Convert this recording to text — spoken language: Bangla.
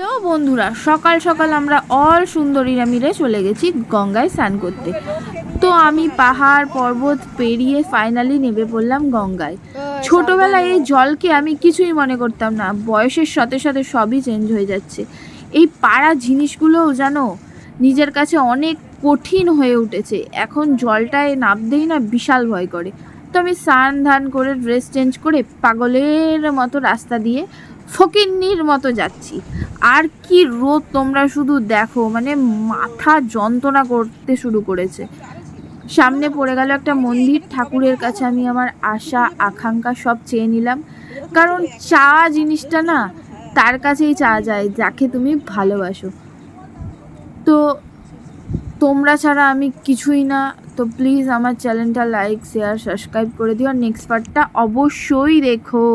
তো বন্ধুরা, সকাল সকাল আমরা অল সুন্দরীরা মিলে চলে গেছি গঙ্গায় স্নান করতে। তো আমি পাহাড় পর্বত পেরিয়ে ফাইনালি নেমে পড়লাম গঙ্গায়। ছোটবেলায় এই জলকে আমি কিছুই মনে করতাম না, বয়সের সাথে সাথে সবই চেঞ্জ হয়ে যাচ্ছে। এই পাড়া জিনিসগুলোও জানো নিজের কাছে অনেক কঠিন হয়ে উঠেছে। এখন জলটায় নামতেই না বিশাল ভয় করে। তো আমি স্নান ধান করে ড্রেস চেঞ্জ করে পাগলের মতো রাস্তা দিয়ে ফকিন্নির মতো যাচ্ছি। আর কি রোদ তোমরা শুধু দেখো, মানে মাথা যন্ত্রণা করতে শুরু করেছে। সামনে পড়ে গেল একটা মন্দির, ঠাকুরের কাছে আমি আমার আশা আকাঙ্ক্ষা সব চেয়ে নিলাম। কারণ চাওয়া জিনিসটা না তার কাছেই চাওয়া যায় যাকে তুমি ভালোবাসো। তো তোমরা ছাড়া আমি কিছুই না। তো প্লিজ আমার চ্যানেলটা লাইক শেয়ার সাবস্ক্রাইব করে দিও, আর নেক্সট পার্টটা অবশ্যই দেখো।